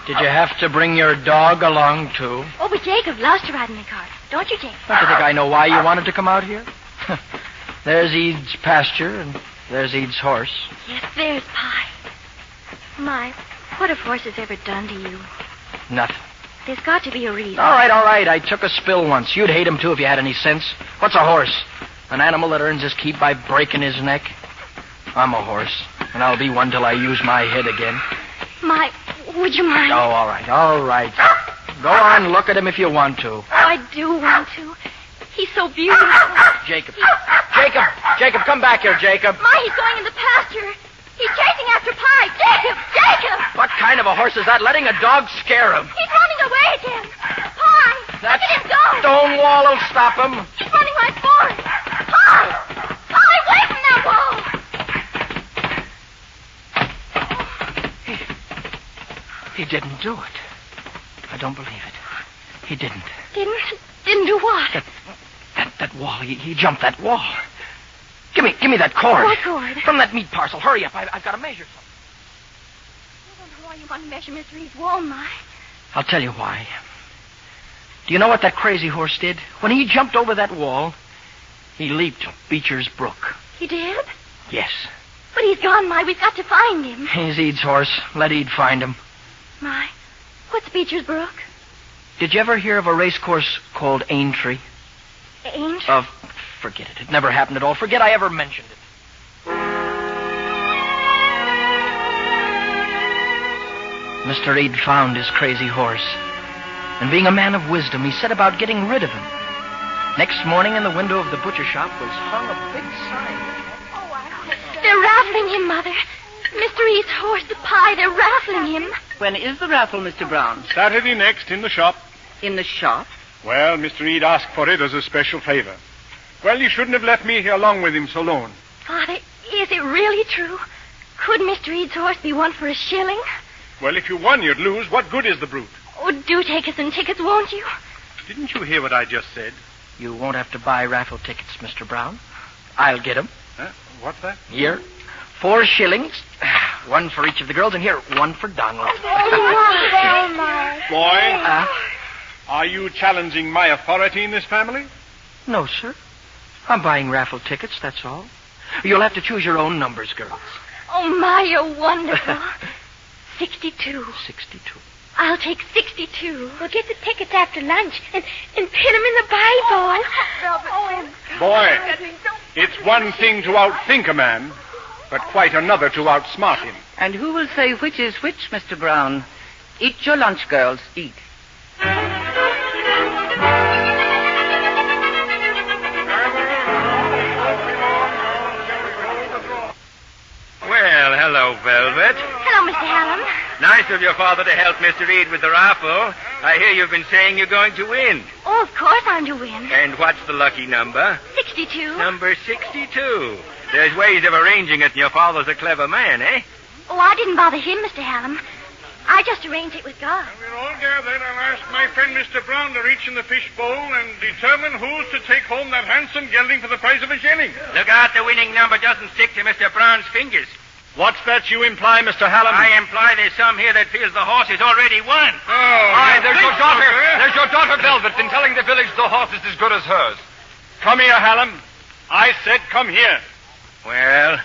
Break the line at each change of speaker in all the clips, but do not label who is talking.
Did you have to bring your dog along, too?
Oh, but Jacob loves to ride in the cart. Don't you, Jacob?
Don't you think I know why you wanted to come out here? There's Ede's pasture, and there's Ede's horse.
Yes, there's Pie. My, what have horses ever done to you?
Nothing.
There's got to be a reason.
All right. I took a spill once. You'd hate him, too, if you had any sense. What's a horse? An animal that earns his keep by breaking his neck? I'm a horse, and I'll be one till I use my head again.
My, would you mind?
Oh, all right. Go on, look at him if you want to.
Oh, I do want to. He's so beautiful.
Jacob, come back here, Jacob.
My, he's going in the pasture. He's chasing after Pie. Jacob!
What kind of a horse is that? Letting a dog scare him.
He's running away again. Pie! Look at him go!
Stone wall will stop him.
He's running right for it. Pie! Pie, away from that wall!
He didn't do it. I don't believe it. He didn't.
Didn't do what?
That wall. He jumped that wall. Give me that cord.
What cord?
From that meat parcel. Hurry up. I've got to measure something.
I don't know why you want to measure Mr. Ede's wall, my.
I'll tell you why. Do you know what that crazy horse did? When he jumped over that wall, he leaped Beecher's Brook.
He did?
Yes.
But he's gone, my. We've got to find him.
He's Ede's horse. Let Ede find him.
My, what's Beecher's Brook?
Did you ever hear of a race course called Aintree?
Aintree?
Forget it. It never happened at all. Forget I ever mentioned it. Mr. Ede found his crazy horse, and being a man of wisdom, he set about getting rid of him. Next morning, in the window of the butcher shop was hung a big sign.
They're raffling him, Mother. Mr. Ede's horse, the Pie, they're raffling him.
When is the raffle, Mr. Brown?
Saturday next, in the shop.
In the shop?
Well, Mr. Ede asked for it as a special favor. Well, you shouldn't have left me here along with him so lone.
Father, is it really true? Could Mr. Ede's horse be won for $1 shilling?
Well, if you won, you'd lose. What good is the brute?
Oh, do take us some tickets, won't you?
Didn't you hear what I just said?
You won't have to buy raffle tickets, Mr. Brown. I'll get them.
Huh? What's that?
Here. 4 shillings. One for each of the girls, and here, one for Donald.
Boy, are you challenging my authority in this family?
No, sir. I'm buying raffle tickets, that's all. You'll have to choose your own numbers, girls.
Oh, my, you're wonderful. 62.
62.
I'll take 62. We'll get the tickets after lunch and pin them in the Bible.
Boy, it's one thing to outthink a man, but quite another to outsmart him.
And who will say which is which, Mr. Brown? Eat your lunch, girls. Eat.
Well, hello, Velvet.
Hello, Mr. Hallam.
Nice of your father to help Mr. Ede with the raffle. I hear you've been saying you're going to win.
Oh, of course I'm to win.
And what's the lucky number?
62.
Number 62. There's ways of arranging it, and your father's a clever man, eh?
Oh, I didn't bother him, Mr. Hallam. I just arranged it with God.
We're all gathered. I'll ask my friend Mr. Brown to reach in the fish bowl and determine who's to take home that handsome gelding for the price of $1 shilling.
Look out the winning number doesn't stick to Mr. Brown's fingers.
What's that you imply, Mr. Hallam?
I imply there's some here that feels the horse is already won.
Oh,
There's your daughter, Velvet, been telling the village the horse is as good as hers.
Come here, Hallam. I said come here.
Well,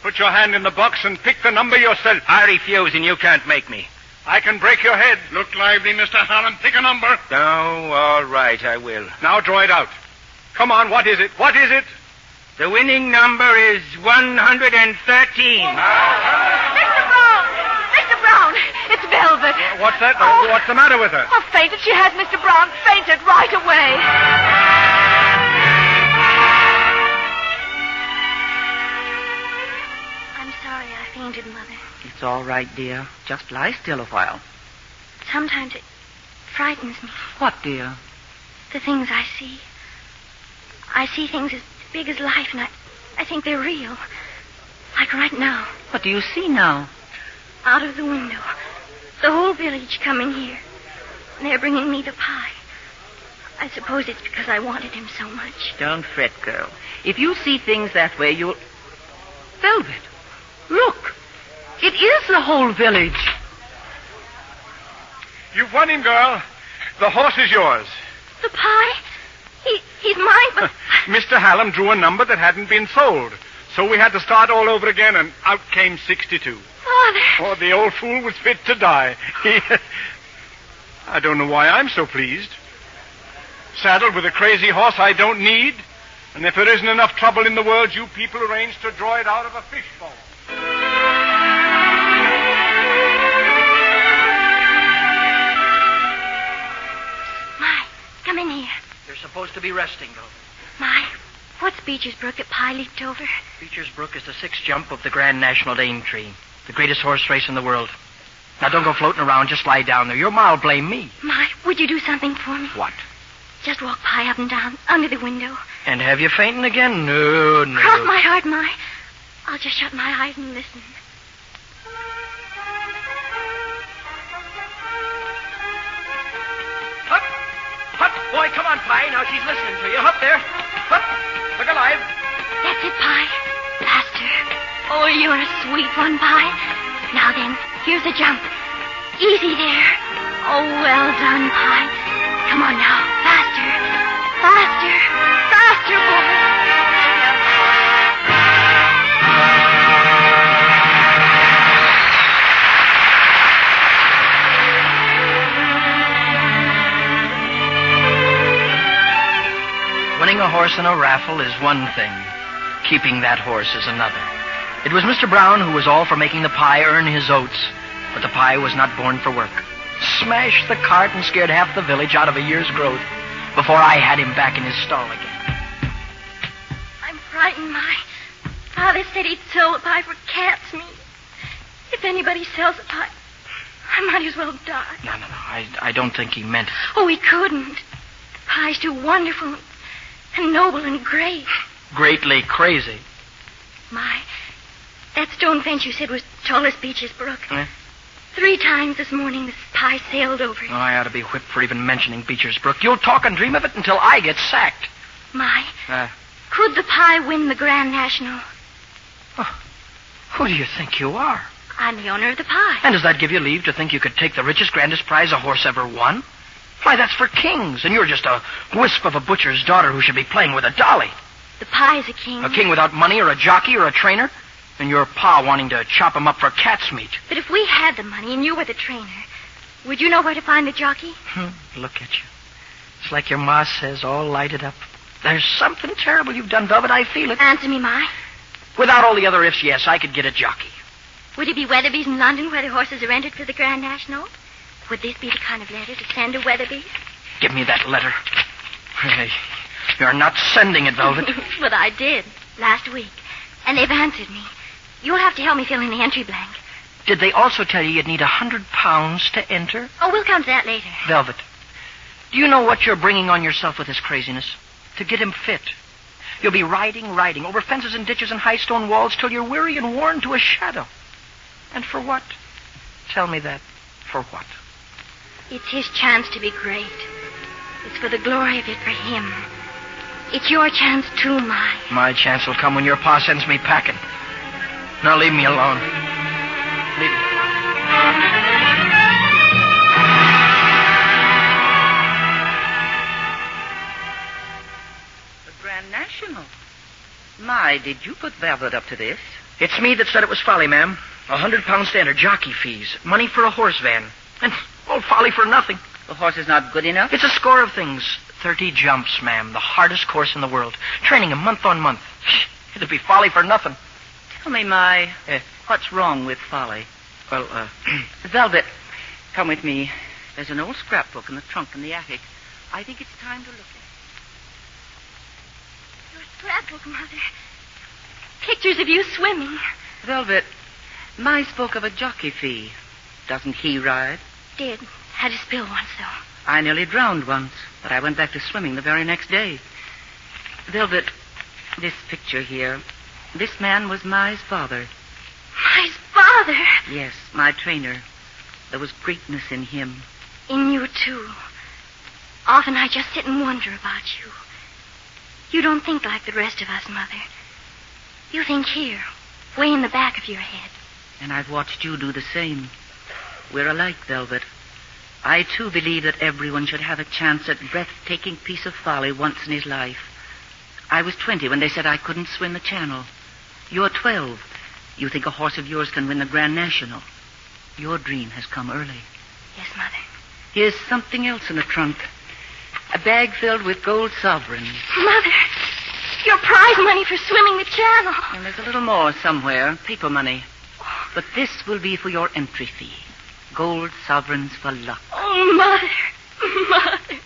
Put your hand in the box and pick the number yourself.
I refuse, and you can't make me.
I can break your head. Look lively, Mr. Hallam. Pick a number.
Oh, all right, I will.
Now draw it out. Come on, what is it? What is it?
The winning number is 113.
Mr. Brown! Mr. Brown! It's Velvet.
What's that? What's the matter with her?
Oh, fainted. She has, Mr. Brown. Fainted right away. I'm sorry I fainted, Mother.
It's all right, dear. Just lie still a while.
Sometimes it frightens me,
What, dear?
the things I see. I see things as big as life, and I think they're real. Like right now,
What do you see now?
out of the window. The whole village coming here. And they're bringing me the pie. I suppose it's because I wanted him so much.
Don't fret, girl. If you see things that way, you'll... Velvet, look. It is the whole village.
You've won him, girl. The horse is yours.
The pie? He's mine, but...
Mr. Hallam drew a number that hadn't been sold. So we had to start all over again, and out came 62.
Father.
Oh, the old fool was fit to die. I don't know why I'm so pleased. Saddled with a crazy horse I don't need, and if there isn't enough trouble in the world, you people arranged to draw it out of a fishbowl.
My, come in here.
You're supposed to be resting, though.
My, what's Beecher's Brook that Pie leaped over?
Beecher's Brook is the 6th jump of the Grand National Dametree, the greatest horse race in the world. Now, don't go floating around. Just lie down there. Your ma'll blame me.
My, would you do something for me?
What?
Just walk Pie up and down, under the window.
And have you fainting again? No.
Cross my heart, my. I'll just shut my eyes and listen.
Hup! Hup! Boy, come on, Pie. Now she's listening to you. Hup there. Hup! Look alive.
That's it, Pie. Faster. Oh, you're a sweet one, Pie. Now then, here's a jump. Easy there. Oh, well done, Pie. Come on now. Faster. Faster. Faster, boy.
Winning a horse in a raffle is one thing. Keeping that horse is another. It was Mr. Brown who was all for making the Pie earn his oats, but the Pie was not born for work. Smashed the cart and scared half the village out of a year's growth before I had him back in his stall again.
I'm frightened, my. Father said he'd sell the pie for cat's meat. If anybody sells the pie, I might as well die.
No. I don't think he meant it.
Oh, he couldn't. The pie's too wonderful and noble and great.
Greatly crazy.
My, that stone fence you said was tall as Beecher's Brook.
Eh?
3 times this morning this pie sailed over it.
Oh, I ought to be whipped for even mentioning Beecher's Brook. You'll talk and dream of it until I get sacked.
My, could the pie win the Grand National?
Oh, who do you think you are?
I'm the owner of the pie.
And does that give you leave to think you could take the richest, grandest prize a horse ever won? Why, that's for kings, and you're just a wisp of a butcher's daughter who should be playing with a dolly.
The pie's a king.
A king without money or a jockey or a trainer? And your pa wanting to chop him up for cat's meat.
But if we had the money and you were the trainer, would you know where to find the jockey?
Look at you. It's like your ma says, all lighted up. There's something terrible you've done, Velvet. I feel it.
Answer me, my.
Without all the other ifs, yes, I could get a jockey.
Would it be Weatherby's in London where the horses are entered for the Grand National? Would this be the kind of letter to send to Weatherby's?
Give me that letter. Hey, you're not sending it, Velvet.
But I did, last week. And they've answered me. You'll have to help me fill in the entry blank.
Did they also tell you you'd need £100 to enter?
Oh, we'll come to that later.
Velvet, do you know what you're bringing on yourself with this craziness? To get him fit. You'll be riding over fences and ditches and high stone walls till you're weary and worn to a shadow. And for what? Tell me that. For what?
It's his chance to be great. It's for the glory of it for him. It's your chance, too, my.
My chance will come when your pa sends me packing. Now leave me alone. Leave me alone.
The Grand National. My, did you put Velvet up to this?
It's me that said it was folly, ma'am. £100 standard jockey fees. Money for a horse van. And all folly for nothing.
The horse is not good enough?
It's a score of things. 30 jumps, ma'am. The hardest course in the world. Training him month on month. It'd be folly for nothing.
Tell me, my, what's wrong with folly?
Well,
Velvet, come with me. There's an old scrapbook in the trunk in the attic. I think it's time to look at it.
Your scrapbook, Mother. Pictures of you swimming.
Velvet, my spoke of a jockey fee. Doesn't he ride?
Did. Had a spill once, though.
I nearly drowned once, but I went back to swimming the very next day. Velvet, this picture here, this man was Mai's father.
Mai's father?
Yes, my trainer. There was greatness in him.
In you, too. Often I just sit and wonder about you. You don't think like the rest of us, Mother. You think here, way in the back of your head.
And I've watched you do the same. We're alike, Velvet. I, too, believe that everyone should have a chance at breathtaking piece of folly once in his life. I was 20 when they said I couldn't swim the Channel. You're 12. You think a horse of yours can win the Grand National. Your dream has come early.
Yes, Mother.
Here's something else in the trunk. A bag filled with gold sovereigns.
Mother, your prize money for swimming the Channel.
And there's a little more somewhere, paper money. But this will be for your entry fee. Gold sovereigns for luck.
Oh, Mother, Mother.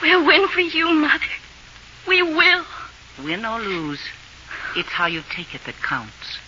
We'll win for you, Mother. We will.
Win or lose, it's how you take it that counts.